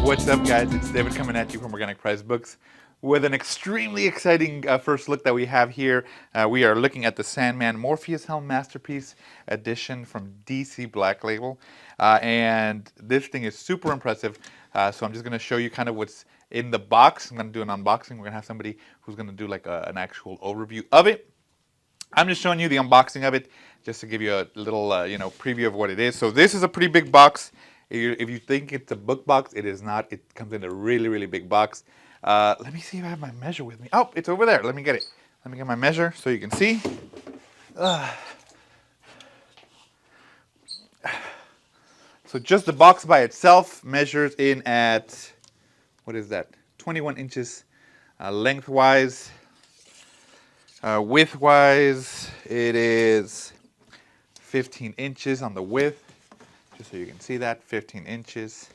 What's up, guys? It's David coming at you from Organic Price Books with an extremely exciting first look that we have here. We are looking at the SANDMAN Morpheus Helm Masterpiece Edition from DC Black Label. And this thing is super impressive. So I'm just going to show you kind of what's in the box. I'm going to do an unboxing. We're going to have somebody who's going to do like an actual overview of it. I'm just showing you the unboxing of it just to give you a little preview of what it is. So this is a pretty big box. If you think it's a book box, it is not. It comes in a really, really big box. Let me see if I have my measure with me. Oh, it's over there. Let me get it. Let me get my measure so you can see. So just the box by itself measures in at, what is that? 21 inches lengthwise. Widthwise, it is 15 inches on the width. Just so you can see that, 15 inches.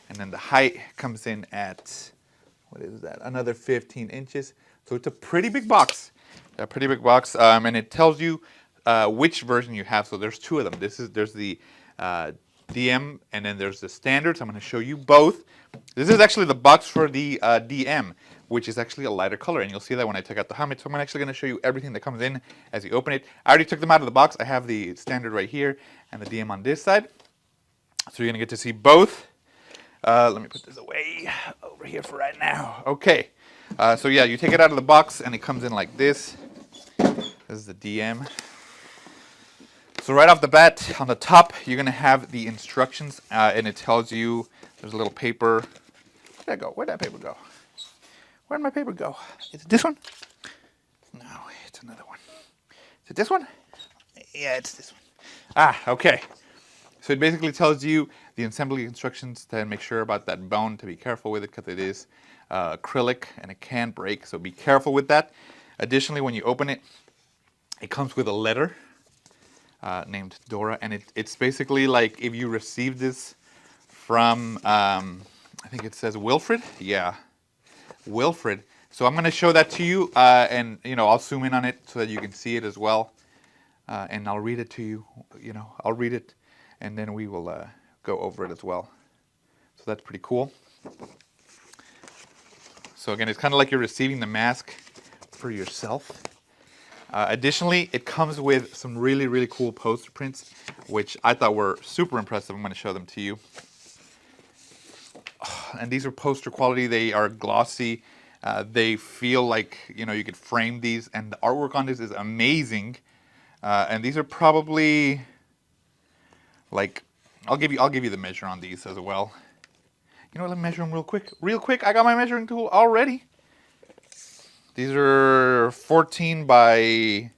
And then the height comes in at, what is that? Another 15 inches. So it's a pretty big box. And it tells you which version you have. So there's two of them. There's the DM and then there's the standard. So I'm going to show you both. This is actually the box for the DM, which is actually a lighter color. And you'll see that when I take out the helmet. So I'm actually going to show you everything that comes in as you open it. I already took them out of the box. I have the standard right here and the DM on this side. So you're going to get to see both. Let me put this away over here for right now. Okay. So yeah, you take it out of the box and it comes in like this. This is the DM. So right off the bat, on the top, you're going to have the instructions. And it tells you, there's a little paper. Where'd that go? Where'd that paper go? Where'd my paper go? Is it this one? No, it's another one. Is it this one? Yeah, it's this one. Ah, okay. So it basically tells you the assembly instructions to make sure about that bone, to be careful with it because it is acrylic and it can break, so be careful with that. Additionally, when you open it, it comes with a letter named Dora, and it's basically like if you received this from, I think it says Wilfred? Yeah, Wilfred. So I'm going to show that to you, and I'll zoom in on it so that you can see it as well, and I'll read it to you. I'll read it. And then we will go over it as well. So that's pretty cool. So again, it's kind of like you're receiving the mask for yourself. Additionally, it comes with some really, really cool poster prints, which I thought were super impressive. I'm going to show them to you. And these are poster quality. They are glossy. They feel like, you could frame these. And the artwork on this is amazing. And these are probably... I'll give you the measure on these as well. You know what, let me measure them real quick. Real quick, I got my measuring tool already. These are 14 by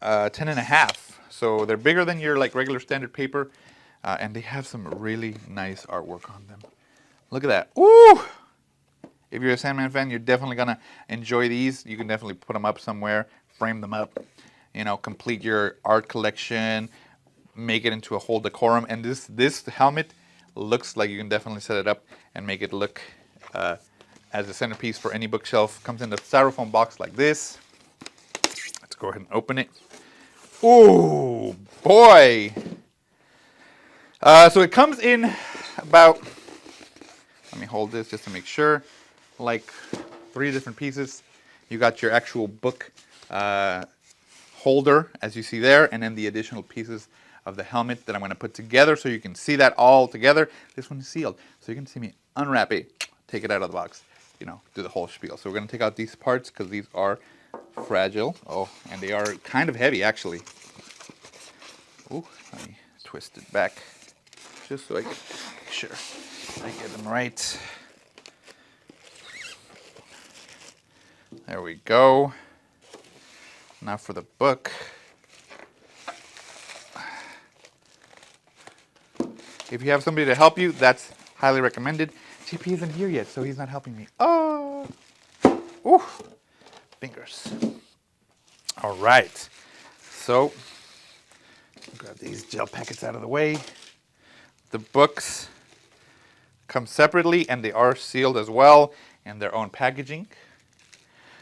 10 and a half. So they're bigger than your regular standard paper. And they have some really nice artwork on them. Look at that. Ooh! If you're a SANDMAN fan, you're definitely going to enjoy these. You can definitely put them up somewhere, frame them up, complete your art collection, make it into a whole decorum. And this helmet looks like you can definitely set it up and make it look as a centerpiece for any bookshelf. Comes in the styrofoam box like this. Let's go ahead and open it. Ooh, boy. So it comes in about, let me hold this just to make sure, like 3 different pieces. You got your actual book holder, as you see there, and then the additional pieces of the helmet that I'm going to put together so you can see that all together. This one is sealed, so you can see me unwrap it, take it out of the box, do the whole spiel. So we're going to take out these parts because these are fragile. Oh, and they are kind of heavy, actually. Ooh, let me twist it back just so I can make sure I get them right. There we go. Now for the book. If you have somebody to help you, that's highly recommended. JP isn't here yet, so he's not helping me. Oh! Ooh! Fingers. All right. So, grab these gel packets out of the way. The books come separately, and they are sealed as well in their own packaging.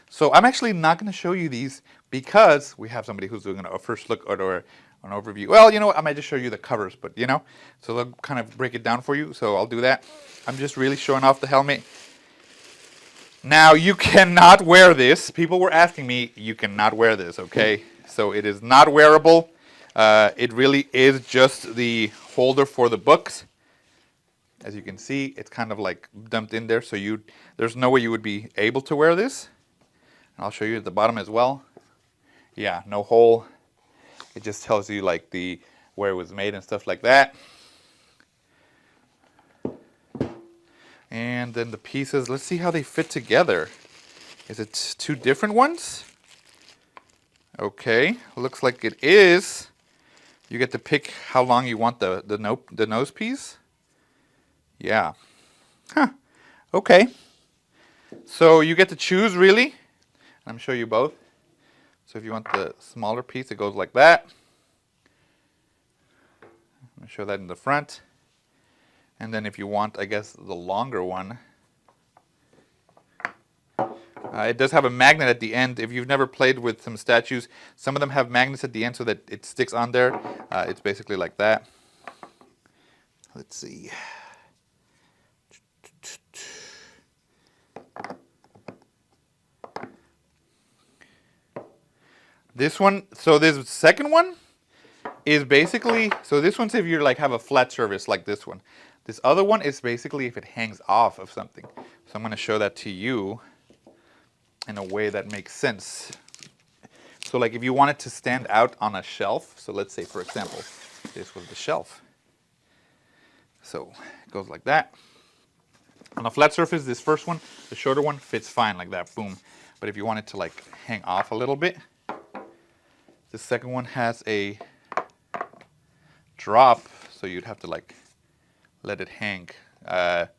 So I'm actually not going to show you these because we have somebody who's doing a first look or an overview. Well, you know what? I might just show you the covers, but you know, so they'll kind of break it down for you. So I'll do that. I'm just really showing off the helmet. Now, you cannot wear this. People were asking me, you cannot wear this, okay? So it is not wearable. It really is just the holder for the books. As you can see, it's kind of like dumped in there, so there's no way you would be able to wear this. And I'll show you at the bottom as well. Yeah, no hole. It just tells you like where it was made and stuff like that. And then the pieces, let's see how they fit together. Is it two different ones? Okay, looks like it is. You get to pick how long you want the nose piece. Yeah. Huh. Okay. So you get to choose, really. I'm going to show you both. So if you want the smaller piece, it goes like that. I'm going to show that in the front. And then if you want, I guess, the longer one, it does have a magnet at the end. If you've never played with some statues, some of them have magnets at the end so that it sticks on there. It's basically like that. Let's see. This one, so this second one is basically, so this one's if you like have a flat surface like this one. This other one is basically if it hangs off of something. So I'm going to show that to you in a way that makes sense. So like if you want it to stand out on a shelf, so let's say for example, this was the shelf. So it goes like that. On a flat surface, this first one, the shorter one, fits fine like that, boom. But if you want it to like hang off a little bit, the second one has a drop, so you'd have to like let it hang. That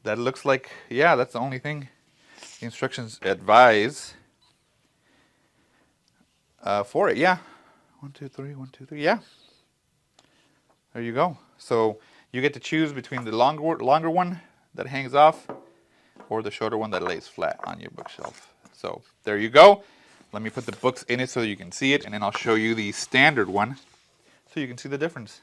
looks like, yeah, that's the only thing. The instructions advise for it, yeah. 1, 2, 3, 1, 2, 3, yeah. There you go. So you get to choose between the longer one that hangs off or the shorter one that lays flat on your bookshelf. So there you go. Let me put the books in it so you can see it, and then I'll show you the standard one so you can see the difference.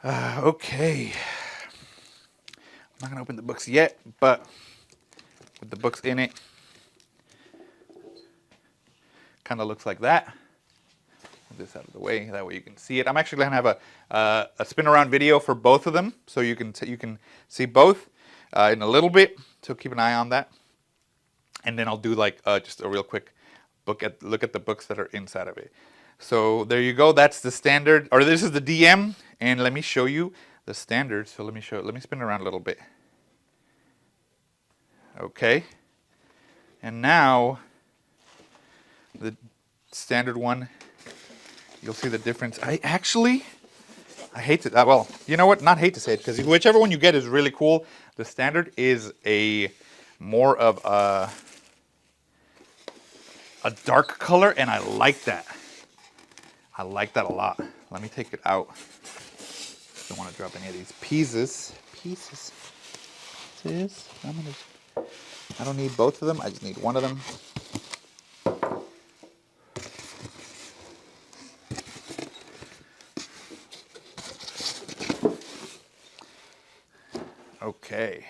Okay. I'm not going to open the books yet, but with the books in it, kind of looks like that. Move this out of the way, that way you can see it. I'm actually going to have a spin around video for both of them, so you can see both in a little bit, so keep an eye on that. And then I'll do like just a real quick look at the books that are inside of it. So there you go. That's the standard, or this is the DM, and let me show you the standard. So let me spin around a little bit. Okay. And now the standard one, you'll see the difference. I hate to, well, you know what? Not hate to say it, because whichever one you get is really cool. The standard is more of a dark color, and I like that. I like that a lot. Let me take it out. Don't want to drop any of these pieces. I don't need both of them. I just need one of them. Okay.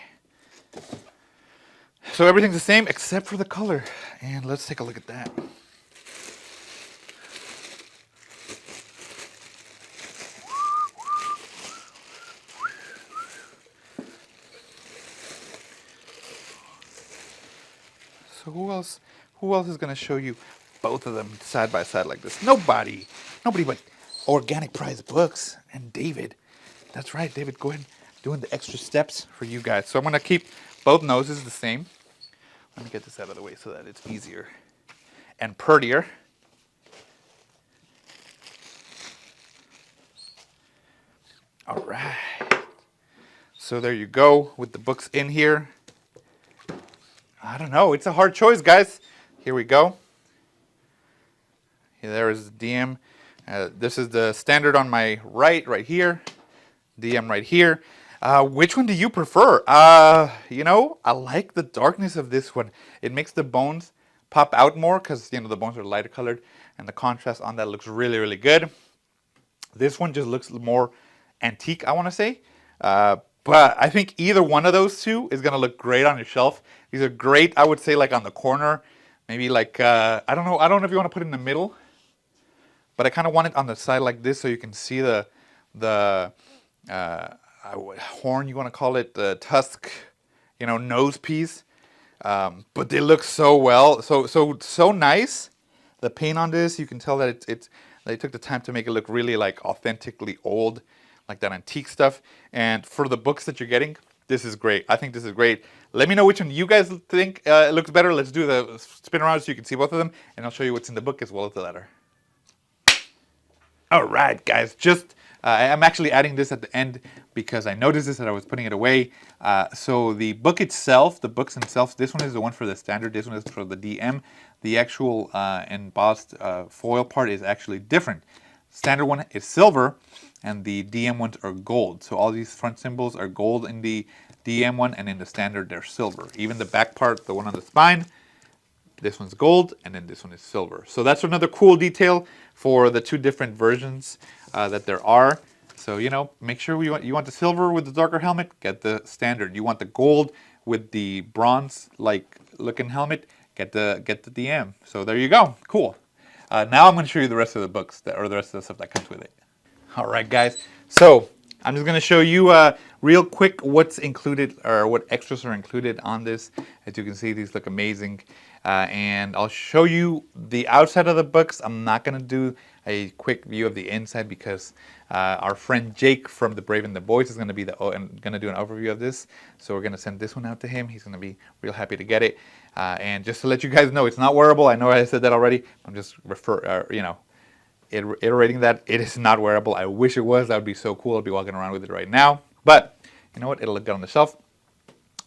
So everything's the same except for the color. And let's take a look at that. So who else is going to show you both of them side by side like this? Nobody but Organic Prize Books and David. That's right, David, go ahead doing the extra steps for you guys. So I'm going to keep both noses the same. Let me get this out of the way so that it's easier and prettier. All right. So there you go with the books in here. I don't know. It's a hard choice, guys. Here we go. There is the DM. This is the standard on my right here. DM right here. Which one do you prefer? You know, I like the darkness of this one. It makes the bones pop out more because, you know, the bones are lighter colored, and the contrast on that looks really, really good. This one just looks more antique, I want to say. But I think either one of those two is going to look great on your shelf. These are great, I would say, like on the corner. Maybe like, I don't know if you want to put it in the middle. But I kind of want it on the side like this so you can see the horn, you want to call it, the tusk, you know, nose piece. But they look so well, so nice. The paint on this, you can tell that they took the time to make it look really like authentically old, like that antique stuff. And for the books that you're getting, this is great. I think this is great. Let me know which one you guys think looks better. Let's do the spin around so you can see both of them, and I'll show you what's in the book as well as the letter. All right, guys, I'm actually adding this at the end because I noticed this and I was putting it away. So the book itself, the books themselves, this one is the one for the standard, this one is for the DM. The actual embossed foil part is actually different. Standard one is silver and the DM ones are gold. So all these front symbols are gold in the DM one, and in the standard they're silver. Even the back part, the one on the spine, this one's gold, and then this one is silver. So that's another cool detail for the two different versions that there are. So, you know, make sure you want the silver with the darker helmet, get the standard. You want the gold with the bronze-like looking helmet, get the DM. So there you go. Cool. Now I'm going to show you the rest of the books, or the rest of the stuff that comes with it. All right, guys. So I'm just going to show you real quick what's included, or what extras are included on this. As you can see, these look amazing. And I'll show you the outside of the books. I'm not going to do a quick view of the inside because our friend Jake from The Brave and the Boys is going to be going to do an overview of this. So we're going to send this one out to him. He's going to be real happy to get it. And just to let you guys know, it's not wearable. I know I said that already. I'm just iterating that. It is not wearable. I wish it was. That would be so cool. I'd be walking around with it right now. But you know what? It'll look good on the shelf.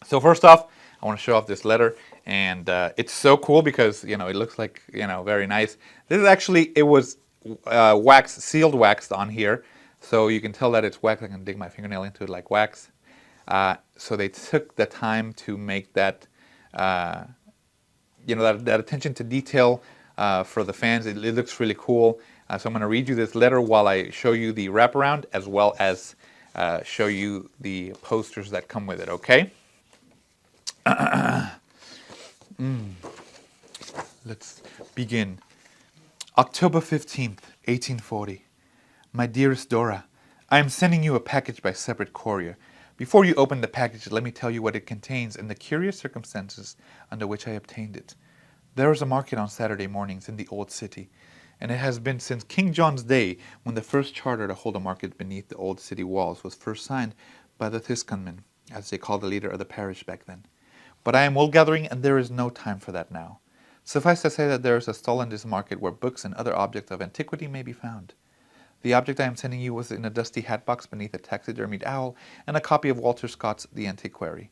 So first off, I want to show off this letter. And it's so cool because, you know, it looks like, you know, very nice. This is actually, it was sealed waxed on here. So you can tell that it's wax. I can dig my fingernail into it like wax. So they took the time to make that, you know, that attention to detail for the fans. It looks really cool. So I'm going to read you this letter while I show you the wraparound as well as show you the posters that come with it, okay? Let's begin. October 15th, 1840. My dearest Dora, I am sending you a package by separate courier. Before you open the package, let me tell you what it contains and the curious circumstances under which I obtained it. There is a market on Saturday mornings in the old city, and it has been since King John's day, when the first charter to hold a market beneath the old city walls was first signed by the Thisconmen, as they called the leader of the parish back then. But I am wool gathering, and there is no time for that now. Suffice to say that there is a stall in this market where books and other objects of antiquity may be found. The object I am sending you was in a dusty hat box beneath a taxidermied owl and a copy of Walter Scott's The Antiquary.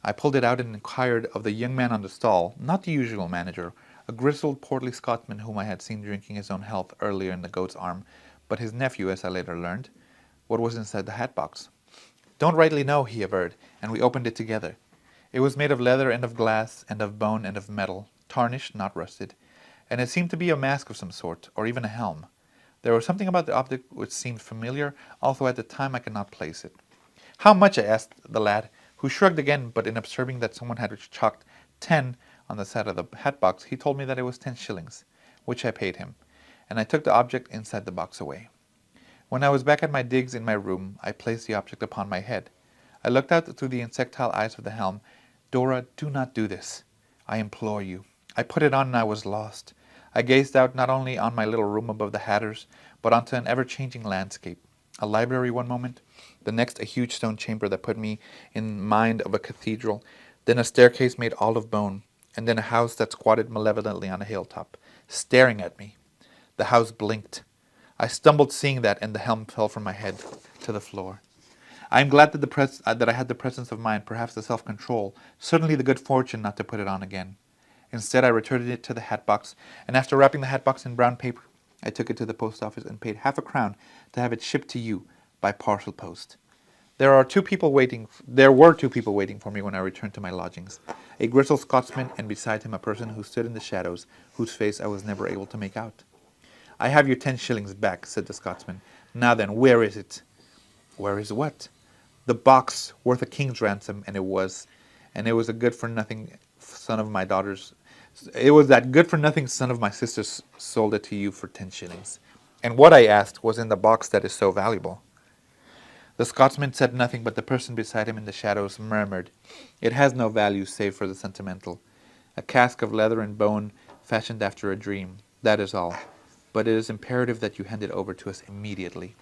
I pulled it out and inquired of the young man on the stall, not the usual manager, a grizzled, portly Scotsman whom I had seen drinking his own health earlier in the Goat's Arm, but his nephew, as I later learned, what was inside the hat box. Don't rightly know, he averred, and we opened it together. It was made of leather and of glass and of bone and of metal, tarnished, not rusted, and it seemed to be a mask of some sort, or even a helm. There was something about the object which seemed familiar, although at the time I could not place it. How much? I asked the lad, who shrugged again, but in observing that someone had chalked 10 on the side of the hat box, he told me that it was 10 shillings, which I paid him, and I took the object inside the box away. When I was back at my digs in my room, I placed the object upon my head. I looked out through the insectile eyes of the helm. Dora, do not do this. I implore you. I put it on and I was lost. I gazed out not only on my little room above the hatters, but onto an ever-changing landscape. A library one moment, the next a huge stone chamber that put me in mind of a cathedral, then a staircase made all of bone, and then a house that squatted malevolently on a hilltop, staring at me. The house blinked. I stumbled seeing that, and the helm fell from my head to the floor. I am glad that I had the presence of mind, perhaps the self-control, certainly the good fortune not to put it on again. Instead, I returned it to the hat box, and after wrapping the hat box in brown paper, I took it to the post office and paid half a crown to have it shipped to you by parcel post. There were two people waiting for me when I returned to my lodgings. A grizzled Scotsman, and beside him a person who stood in the shadows, whose face I was never able to make out. "I have your 10 shillings back," said the Scotsman. "Now then, where is it?" "Where is what?" "The box worth a king's ransom, and it was a good-for-nothing son of my daughter's. It was that good-for-nothing son of my sister's sold it to you for 10 shillings. And what," I asked, "was in the box that is so valuable?" The Scotsman said nothing, but the person beside him in the shadows murmured, "It has no value save for the sentimental. A cask of leather and bone fashioned after a dream. That is all. But it is imperative that you hand it over to us immediately."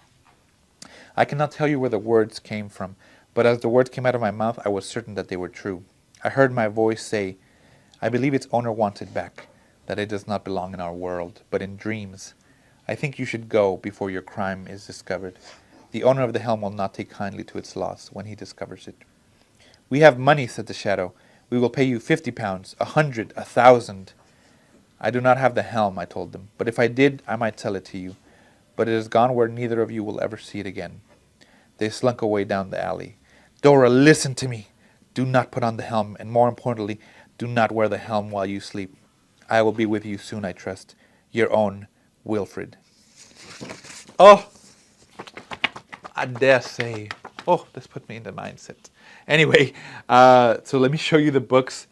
I cannot tell you where the words came from, but as the words came out of my mouth, I was certain that they were true. I heard my voice say, "I believe its owner wants it back, that it does not belong in our world, but in dreams. I think you should go before your crime is discovered. The owner of the helm will not take kindly to its loss when he discovers it." "We have money," said the shadow. "We will pay you £50, 100, 1,000. "I do not have the helm," I told them, "but if I did, I might sell it to you. But it is gone where neither of you will ever see it again." They slunk away down the alley. "Dora, listen to me. Do not put on the helm, and more importantly, do not wear the helm while you sleep. I will be with you soon, I trust. Your own, Wilfred." Oh, I dare say. Oh, this put me in the mindset. Anyway, so let me show you the books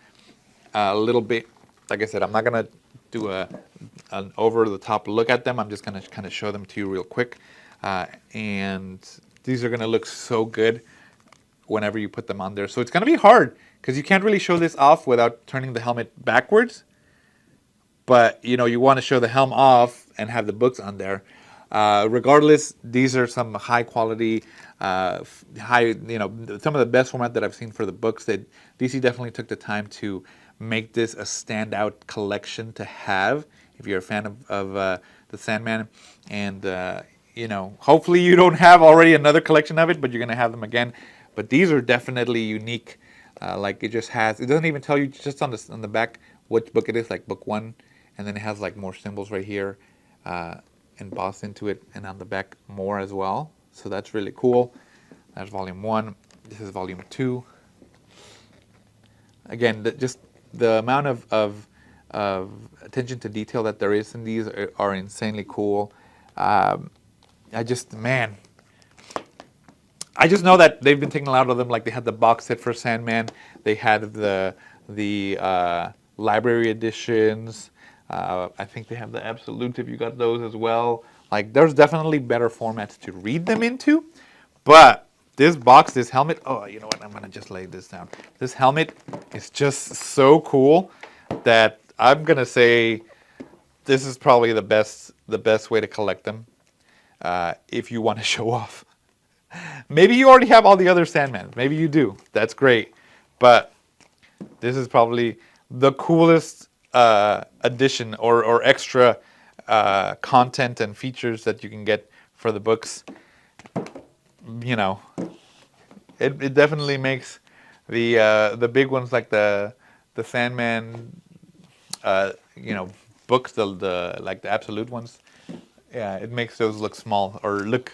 a little bit. Like I said, I'm not going to do an over-the-top look at them. I'm just going to kind of show them to you real quick. And these are going to look so good whenever you put them on there. So it's going to be hard because you can't really show this off without turning the helmet backwards. But, you know, you want to show the helm off and have the books on there. Regardless, these are some high quality, some of the best format that I've seen for the books. That DC definitely took the time to make this a standout collection to have if you're a fan of the Sandman. And, hopefully you don't have already another collection of it, but you're going to have them again. But these are definitely unique. It doesn't even tell you just on the back which book it is, like book 1. And then it has like more symbols right here. Embossed into it, and on the back more as well. So that's really cool. That's volume 1. This is volume 2. Again, just the amount of attention to detail that there is in these are insanely cool. I just know that they've been taking a lot of them. Like they had the box set for Sandman. They had the library editions. I think they have the Absolute if you got those as well. Like, there's definitely better formats to read them into. But this box, this helmet, oh, you know what? I'm going to just lay this down. This helmet is just so cool that I'm going to say this is probably the best way to collect them if you want to show off. Maybe you already have all the other Sandmans. Maybe you do. That's great. But this is probably the coolest addition or extra content and features that you can get for the books. You know, it definitely makes the big ones like the Sandman books, the Absolute ones. Yeah, it makes those look small or look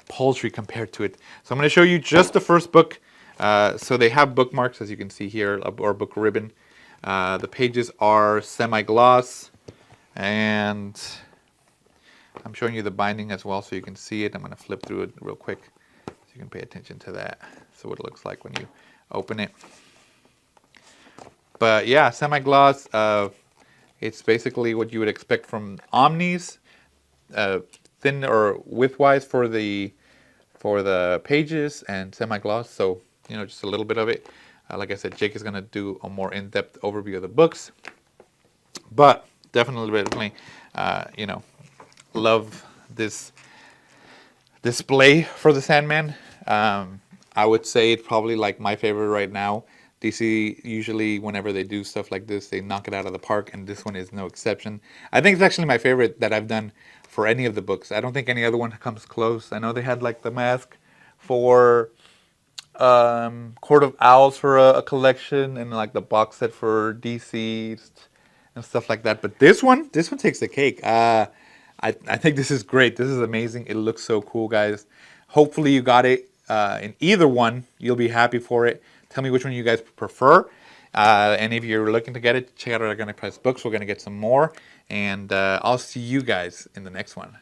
paltry compared to it. So I'm going to show you just the first book. So they have bookmarks, as you can see here, or book ribbon. The pages are semi-gloss, and I'm showing you the binding as well so you can see it. I'm going to flip through it real quick so you can pay attention to that. So what it looks like when you open it. But yeah, semi-gloss, it's basically what you would expect from Omnis, thin or width-wise for the pages, and semi-gloss, so just a little bit of it. Like I said, Jake is going to do a more in-depth overview of the books. But definitely, love this display for the Sandman. I would say it's probably like my favorite right now. DC, usually whenever they do stuff like this, they knock it out of the park, and this one is no exception. I think it's actually my favorite that I've done for any of the books. I don't think any other one comes close. I know they had like the mask for Court of Owls for a collection, and like the box set for Deceased and stuff like that. But this one takes the cake. I think this is great. This is amazing. It looks so cool, guys. Hopefully you got it in either one, you'll be happy for it. Tell me which one you guys prefer. And if you're looking to get it, check out our Organic Price Books. We're going to get some more. And I'll see you guys in the next one.